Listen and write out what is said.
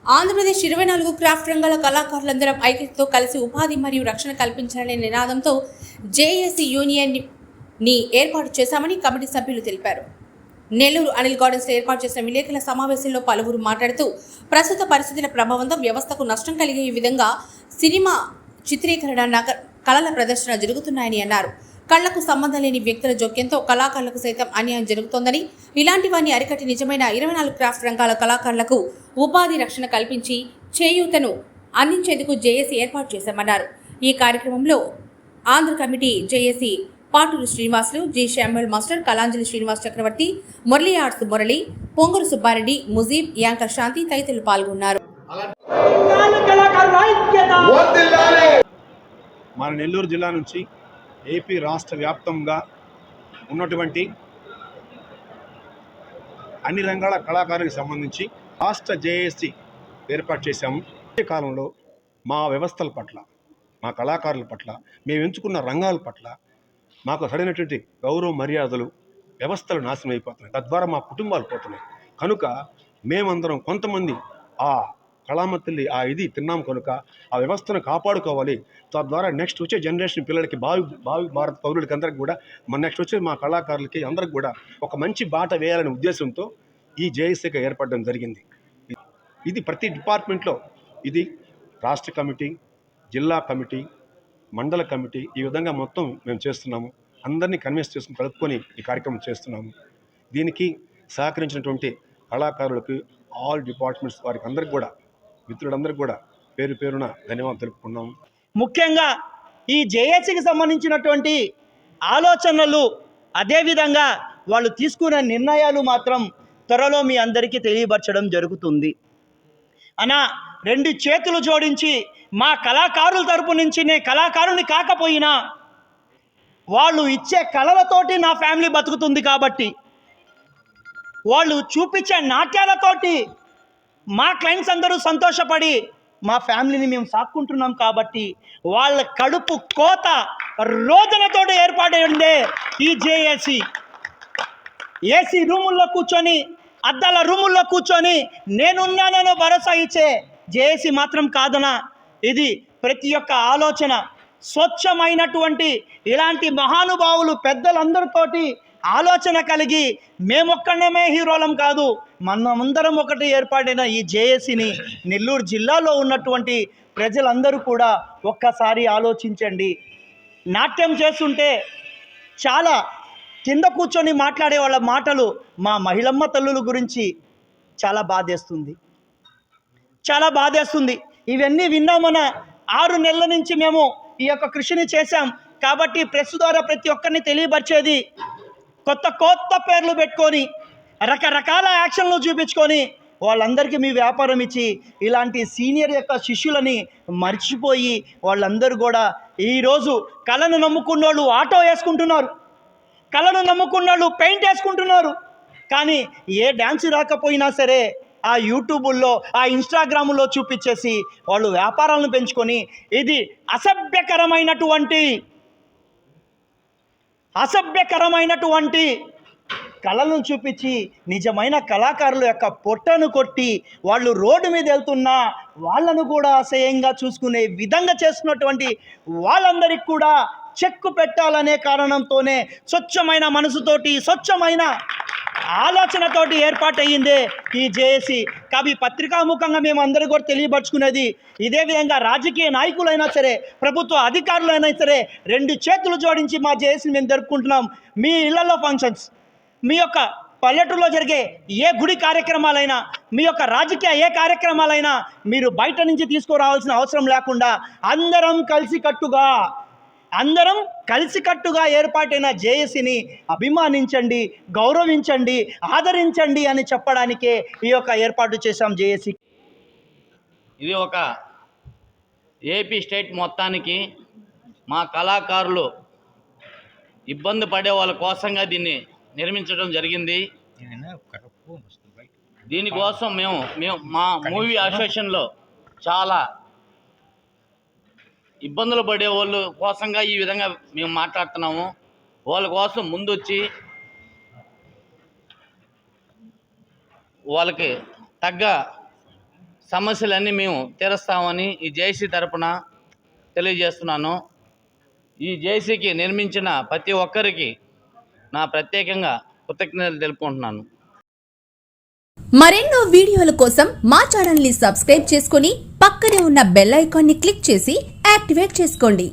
Andhra Pradesh 24 craft రంగాల కళాకారులందరం ఐక్యతతో కలిసి ఉపాధి మరియు రక్షణ కల్పించాలనే నినాదంతో జేఏసీ యూనియన్ ని ఏర్పాటు చేశామని కమిటీ సభ్యులు తెలిపారు. నెల్లూరు అనిల్ గార్డెన్స్ లో ఏర్పాటు చేసిన విలేకరుల సమావేశంలో పలువురు మాట్లాడుతూ ప్రస్తుత పరిస్థితుల ప్రభావంతో వ్యవస్థకు నష్టం కలిగే విధంగా సినిమా చిత్రీకరణ కళల ప్రదర్శన జరుగుతున్నాయని అన్నారు. కళ్లకు సంబంధం లేని వ్యక్తుల జోక్యంతో కళాకారులకు సైతం అన్యాయం జరుగుతోందని, ఇలాంటి వారిని అరికట్టి నిజమైన 24 క్రాఫ్ట్ రంగాల కళాకారులకు ఉపాధి రక్షణ కల్పించి చేయూతను అందించేందుకు జేఏసీ ఏర్పాటు చేశామన్నారు. ఈ కార్యక్రమంలో Andhra committee JAC Paturu Srinivasulu, G Samuel master, Kalanjali Srinivas Chakravarthi, Murali arts Murali, Ponguru Subbareddy, Mujeeb, anchor Shanti తదితరులు పాల్గొన్నారు. మన నెల్లూరు జిల్లా నుంచి ఏపీ రాష్ట్ర వ్యాప్తంగా ఉన్నటువంటి అన్ని రంగాల కళాకారులకు సంబంధించి రాష్ట్ర జేఏసీ ఏర్పాటు చేశాము. ఈ కాలంలో మా వ్యవస్థల పట్ల, మా కళాకారుల పట్ల, మేము ఎంచుకున్న రంగాల పట్ల మాకు సరైనటువంటి గౌరవ మర్యాదలు వ్యవస్థలు నాశనం అయిపోతున్నాయి. తద్వారా మా కుటుంబాలు పోతున్నాయి. కనుక మేమందరం కొంతమంది ఆ కళామతుల్ని ఇది తిన్నాం కనుక ఆ వ్యవస్థను కాపాడుకోవాలి. తద్వారా నెక్స్ట్ వచ్చే జనరేషన్ పిల్లలకి భావి భారత పౌరులకి అందరికి కూడా నెక్స్ట్ వచ్చే మా కళాకారులకి అందరికి కూడా ఒక మంచి బాట వేయాలనే ఉద్దేశంతో ఈ జేఏసీగా ఏర్పడడం జరిగింది. ఇది ప్రతి డిపార్ట్మెంట్లో ఇది రాష్ట్ర కమిటీ, జిల్లా కమిటీ, మండల కమిటీ ఈ విధంగా మొత్తం మేము చేస్తున్నాము. అందరినీ కన్విన్స్ చేసుకుని కలుపుకొని ఈ కార్యక్రమం చేస్తున్నాము. దీనికి సహకరించినటువంటి కళాకారులకు ఆల్ డిపార్ట్మెంట్స్ వారికి అందరికి కూడా, మిత్రులందరికీ కూడా పేరు పేరున ధన్యవాదాలు తెలుపుకున్నాము. ముఖ్యంగా ఈ జేఏసీకి సంబంధించినటువంటి ఆలోచనలు, అదేవిధంగా వాళ్ళు తీసుకున్న నిర్ణయాలు మాత్రం త్వరలో మీ అందరికీ తెలియపరచడం జరుగుతుంది. అనా 2 చేతులు జోడించి మా కళాకారుల తరపు నుంచి, నేను కళాకారుని కాకపోయినా వాళ్ళు ఇచ్చే కళలతోటి నా ఫ్యామిలీ బతుకుతుంది కాబట్టి, వాళ్ళు చూపించే నాట్యాలతోటి మా క్లయింట్స్ అందరూ సంతోషపడి మా ఫ్యామిలీని మేము సాక్కుంటున్నాం కాబట్టి, వాళ్ళ కడుపు కోత రోజులతో ఏర్పాటైందే ఈ జేఏసీ. ఏసీ రూముల్లో కూర్చొని, అద్దాల రూముల్లో కూర్చొని నేనున్నానని భరోసా ఇచ్చే జేఏసీ మాత్రం కాదనా. ఇది ప్రతి ఒక్క ఆలోచన స్వచ్ఛమైనటువంటి ఇలాంటి మహానుభావులు పెద్దలందరితోటి ఆలోచన కలిగి మేమొక్కడమే హీరోలం కాదు, మనమందరం ఒకటి ఏర్పడిన ఈ జేఏసీని నెల్లూరు జిల్లాలో ఉన్నటువంటి ప్రజలందరూ కూడా ఒక్కసారి ఆలోచించండి. నాట్యం చేస్తుంటే చాలా కింద కూర్చొని మాట్లాడే వాళ్ళ మాటలు మా మహిళమ్మ తల్లుల గురించి చాలా బాధేస్తుంది, చాలా బాధేస్తుంది. ఇవన్నీ విన్నామన 6 నెలల నుంచి మేము ఈ యొక్క కృషిని చేశాం కాబట్టి ప్రెస్ ద్వారా ప్రతి ఒక్కరిని తెలియపరిచేది, కొత్త పేర్లు పెట్టుకొని రకరకాల యాక్షన్లు చూపించుకొని వాళ్ళందరికీ మీ వ్యాపారం ఇచ్చి ఇలాంటి సీనియర్ యొక్క శిష్యులని మర్చిపోయి వాళ్ళందరూ కూడా ఈరోజు కళను నమ్ముకున్న వాళ్ళు ఆటో వేసుకుంటున్నారు, కళను నమ్ముకున్న వాళ్ళు పెయింట్ వేసుకుంటున్నారు. కానీ ఏ డ్యాన్స్ రాకపోయినా సరే ఆ యూట్యూబుల్లో, ఆ ఇన్స్టాగ్రాముల్లో చూపించేసి వాళ్ళు వ్యాపారాలను పెంచుకొని ఇది అసభ్యకరమైనటువంటి కళలను చూపించి నిజమైన కళాకారుల యొక్క పొట్టను కొట్టి వాళ్ళు రోడ్డు మీద వెళ్తున్నా వాళ్ళను కూడా అసహ్యంగా చూసుకునే విధంగా చేస్తున్నటువంటి వాళ్ళందరికీ కూడా చెక్కు పెట్టాలనే కారణంతోనే స్వచ్ఛమైన మనసుతోటి, స్వచ్ఛమైన ఆలోచనతోటి ఏర్పాటయ్యిందే ఈ జేఏసీ. కాబట్టి పత్రికాముఖంగా మేము అందరూ కూడా తెలియపరుచుకునేది ఇదే విధంగా, రాజకీయ నాయకులైనా సరే, ప్రభుత్వ అధికారులైనా సరే 2 చేతులు జోడించి మా జేఏసీని మేము జరుపుకుంటున్నాం. మీ ఇళ్లలో ఫంక్షన్స్, మీ యొక్క పల్లెటూరులో జరిగే ఏ గుడి కార్యక్రమాలైనా, మీ యొక్క రాజకీయ ఏ కార్యక్రమాలైనా మీరు బయట నుంచి తీసుకురావాల్సిన అవసరం లేకుండా అందరం కలిసికట్టుగా ఏర్పాటైన జేఏసీని అభిమానించండి, గౌరవించండి, ఆదరించండి అని చెప్పడానికే ఈ యొక్క ఏర్పాటు చేశాం జేఏసీ. ఇది ఒక ఏపీ స్టేట్ మొత్తానికి మా కళాకారులు ఇబ్బంది పడే వాళ్ళ కోసంగా దీన్ని నిర్మించడం జరిగింది. దీనికోసం మేము మా మూవీ అసోసియేషన్లో చాలా ఇబ్బందులు పడే వాళ్ళ కోసంగా ఈ విధంగా మేము మాట్లాడుతున్నాము. వాళ్ళ కోసం ముందొచ్చి వాళ్ళకి తగ్గ సమస్యలన్నీ మేము తీరుస్తామని ఈ జేఏసీ తరపున తెలియజేస్తున్నాను. ఈ జేఏసీకి నిర్మించిన ప్రతి ఒక్కరికి నా ప్రత్యేకంగా కృతజ్ఞతలు తెలుపుకుంటున్నాను. మరెన్నో వీడియోల కోసం మా ఛానల్ ని సబ్స్క్రైబ్ చేసుకుని పక్కనే ఉన్న బెల్ ఐకాన్ ని క్లిక్ చేసి యాక్టివేట్ చేసుకోండి.